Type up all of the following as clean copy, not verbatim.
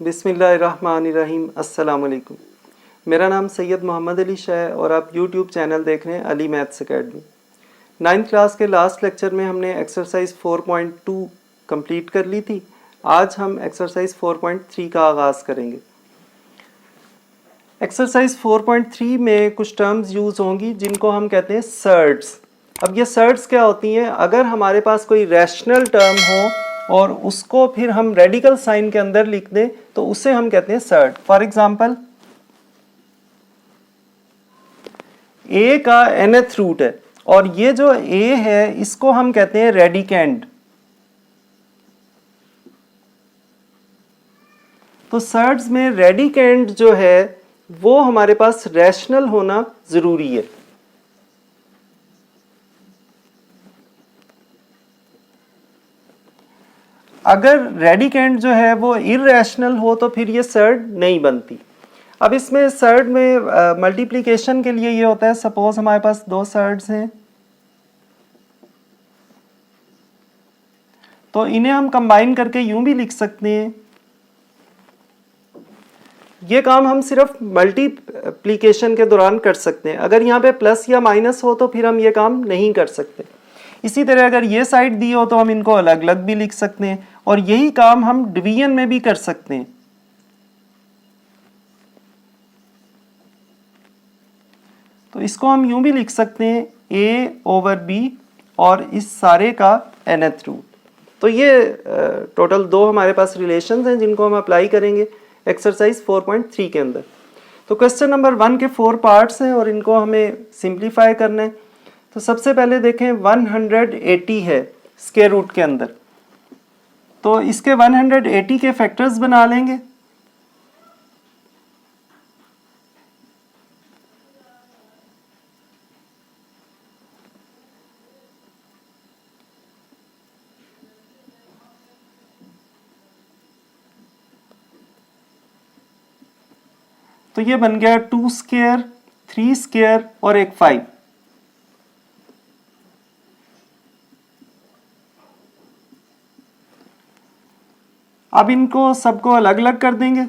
बिस्मिल्लाहिर्रहमानिर्रहीम। अस्सलाम वालेकुम। मेरा नाम सैयद मोहम्मद अली शाह है और आप यूट्यूब चैनल देख रहे हैं Ali maths academy. 9th class के लास्ट लेक्चर में हमने एक्सरसाइज 4.2 कंप्लीट कर ली थी। आज हम एक्सरसाइज 4.3 का आगाज़ करेंगे। एक्सरसाइज 4.3 में कुछ टर्म्स यूज़ होंगी जिनको हम कहते हैं सर्ड्स। अब ये सर्ड्स क्या होती हैं? अगर हमारे पास कोई रैशनल टर्म हो और उसको फिर हम रेडिकल साइन के अंदर लिख दें तो उसे हम कहते हैं सर्ड। फॉर एग्जांपल a का nth रूट है और ये जो a है इसको हम कहते हैं रेडिकेंड। तो सर्ड्स में रेडिकेंड जो है वो हमारे पास रैशनल होना जरूरी है। अगर रेडिकेंड जो है वो इररेशनल हो तो फिर ये सर्ड नहीं बनती। अब इसमें सर्ड में मल्टीप्लिकेशन के लिए ये होता है, सपोज हमारे पास दो सर्ड्स हैं तो इन्हें हम कंबाइन करके यूं भी लिख सकते हैं। ये काम हम सिर्फ मल्टीप्लिकेशन के दौरान कर सकते हैं। अगर यहाँ पे प्लस या माइनस हो तो फिर हम ये काम नहीं कर सकते। इसी तरह अगर ये साइड दी हो तो हम इनको अलग अलग भी लिख सकते हैं और यही काम हम डिवीजन में भी कर सकते हैं। तो इसको हम यूं भी लिख सकते हैं a/b और इस सारे का nth रूट। तो ये टोटल दो हमारे पास रिलेशंस हैं जिनको हम अप्लाई करेंगे एक्सरसाइज 4.3 के अंदर। तो क्वेश्चन नंबर 1 के 4 पार्ट्स हैं और इनको हमें सिंप्लीफाई करना है। तो सबसे पहले देखें 180 है स्क्वायर रूट के अंदर, तो इसके 180 के फैक्टर्स बना लेंगे। तो ये बन गया 2 स्क्वायर, 3 स्क्वायर और एक 5। अब इनको सबको अलग अलग कर देंगे।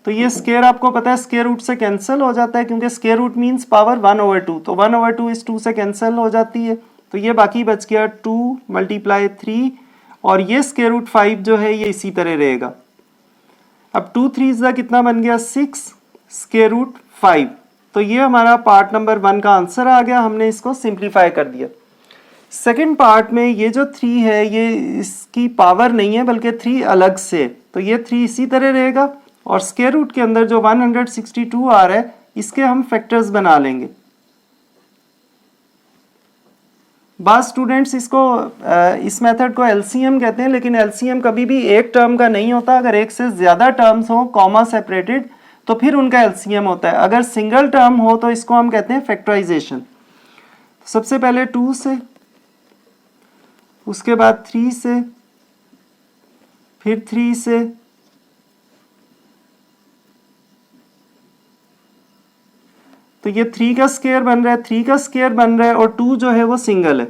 तो ये स्क्वायर आपको पता है स्क्वायर रूट से कैंसिल हो जाता है क्योंकि स्क्वायर रूट मींस पावर 1/2। तो 1/2 इस 2 से कैंसिल हो जाती है। तो ये बाकी बच गया 2 × 3 और ये स्क्वायर रूट 5 जो है ये इसी तरह रहेगा। अब 2 3 कितना बन गया 6 स्क्वायर रूट 5। तो ये हमारा पार्ट नंबर 1 का आंसर आ गया। हमने इसको सिंप्लीफाई कर दिया। सेकंड पार्ट में ये जो 3 है ये इसकी पावर नहीं है बल्कि 3 अलग से, तो ये 3 इसी तरह रहेगा और स्क्वायर रूट के अंदर जो 162 आ रहा है इसके हम फैक्टर्स बना लेंगे। बात स्टूडेंट्स इसको इस मेथड को एलसीएम कहते हैं, लेकिन एलसीएम कभी भी एक टर्म का नहीं होता। अगर एक से ज्यादा टर्म्स हो कॉमा सेपरेटेड तो फिर उनका एलसीएम होता है। अगर सिंगल टर्म हो तो इसको हम कहते हैं फैक्टराइजेशन। सबसे पहले 2 से, उसके बाद 3 से, फिर 3 से, तो ये 3 का स्क्वायर बन रहा है, 3 का स्क्वायर बन रहा है और 2 जो है वो सिंगल है।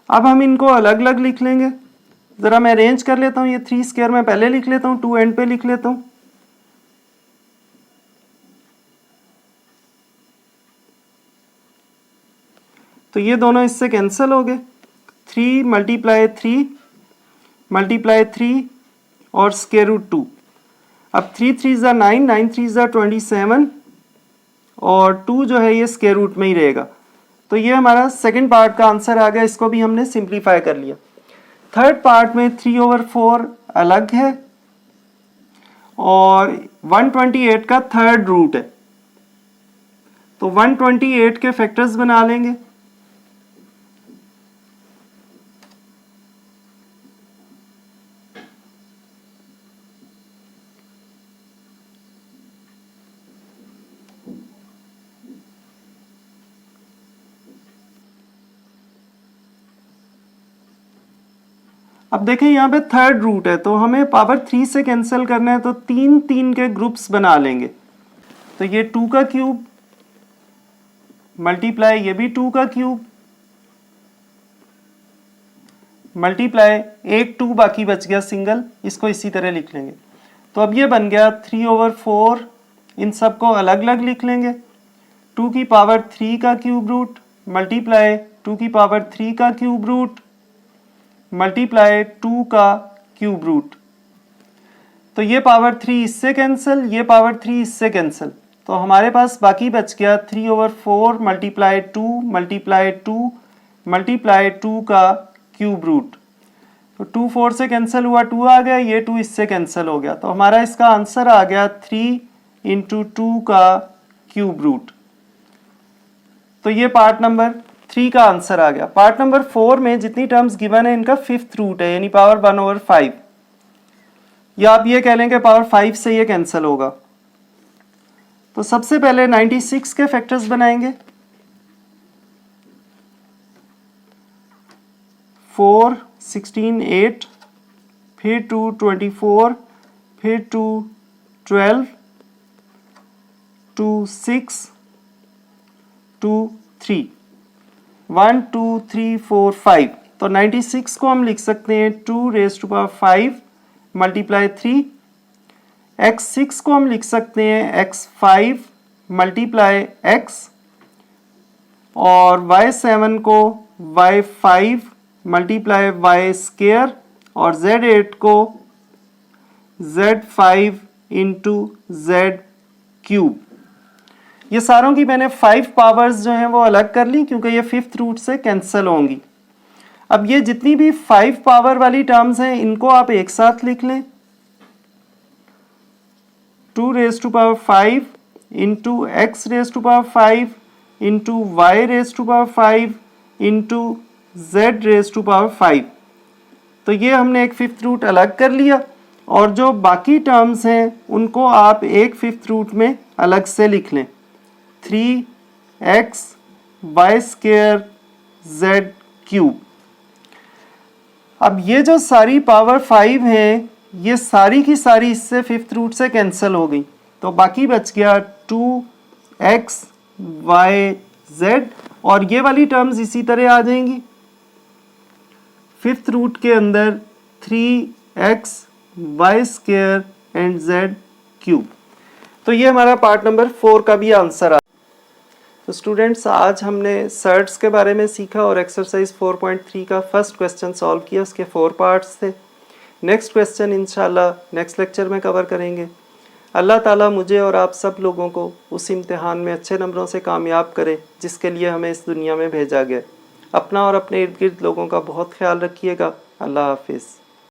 अब हम इनको अलग अलग लिख लेंगे। जरा मैं अरेंज कर लेता हूं। ये 3 स्क्वायर मैं पहले लिख लेता हूं, 2 एंड पे लिख लेता हूं। तो ये दोनों इससे कैंसिल हो गए। 3 × 3 और स्क्वायर रूट 2। अब 3 3 9, 9 3 27 और 2 जो है ये स्क्वायर रूट में ही रहेगा। तो ये हमारा सेकंड पार्ट का आंसर आ गया। इसको भी हमने सिंप्लीफाई कर लिया। थर्ड पार्ट में 3/4 अलग है और 128 का थर्ड रूट है, तो 128 के फैक्टर्स बना लेंगे। अब देखें यहाँ पे थर्ड रूट है तो हमें पावर 3 से कैंसिल करना है, तो 3 3 के ग्रुप्स बना लेंगे। तो ये 2 का क्यूब मल्टीप्लाई ये भी 2 का क्यूब, मल्टीप्लाई एक 2 बाकी बच गया सिंगल, इसको इसी तरह लिख लेंगे। तो अब ये बन गया 3/4, इन सबको अलग अलग लिख लेंगे। 2 की पावर 3 का क्यूब रूट मल्टीप्लाई 2 की पावर 3 का क्यूब रूट मल्टीप्लाई 2 का क्यूब रूट। तो ये पावर 3 इससे कैंसिल, ये पावर 3 इससे कैंसिल, तो हमारे पास बाकी बच गया 3/4 मल्टीप्लाई 2 मल्टीप्लाई 2 मल्टीप्लाई 2 का क्यूब रूट। तो 2 4 से कैंसिल हुआ, 2 आ गया, ये 2 इससे कैंसिल हो गया, तो हमारा इसका आंसर आ गया 3 × 2 का क्यूब रूट। तो ये पार्ट नंबर 3 का आंसर आ गया। पार्ट नंबर 4 में जितनी टर्म्स गिवन है इनका 5th रूट है, यानी पावर 1/5, या आप ये कह लें कि पावर 5 से ये कैंसिल होगा। तो सबसे पहले 96 के फैक्टर्स बनाएंगे। 4 16 8, फिर 2 24, फिर 2 12, 2 6, 2 3, 1 2 3 4 5। तो 96 को हम लिख सकते हैं 2⁵ मल्टीप्लाई 3। x6 को हम लिख सकते हैं x5 मल्टीप्लाई x, और y7 को y5 मल्टीप्लाई y स्क्वायर, और z8 को z5 इंटू z क्यूब। ये सारों की मैंने 5 पावर्स जो हैं वो अलग कर ली, क्योंकि ये 5th रूट से कैंसिल होंगी। अब ये जितनी भी 5 पावर वाली टर्म्स हैं इनको आप एक साथ लिख लें। 2⁵ into x⁵ into y⁵ into z⁵। तो ये हमने एक 5th रूट अलग कर लिया, और जो बाकी टर्म्स हैं उनको आप एक 5th रूट में अलग से लिख लें। 3x y² z cube. अब ये जो सारी पावर 5 हैं ये सारी की सारी इससे 5th रूट से कैंसिल हो गई, तो बाकी बच गया 2x y z, और ये वाली टर्म्स इसी तरह आ जाएंगी। 5th रूट के अंदर 3x y² and z cube. तो ये हमारा पार्ट नंबर 4 का भी आंसर आ। तो स्टूडेंट्स आज हमने सर्ट्स के बारे में सीखा और एक्सरसाइज 4.3 का फर्स्ट क्वेश्चन सॉल्व किया, उसके 4 पार्ट्स थे। नेक्स्ट क्वेश्चन इंशाल्लाह नेक्स्ट लेक्चर में कवर करेंगे। अल्लाह ताला मुझे और आप सब लोगों को उस इम्तिहान में अच्छे नंबरों से कामयाब करे जिसके लिए हमें इस दुनिया में भेजा गया। अपना और अपने इर्द गिर्द लोगों का बहुत ख्याल रखिएगा। अल्लाह हाफिज़।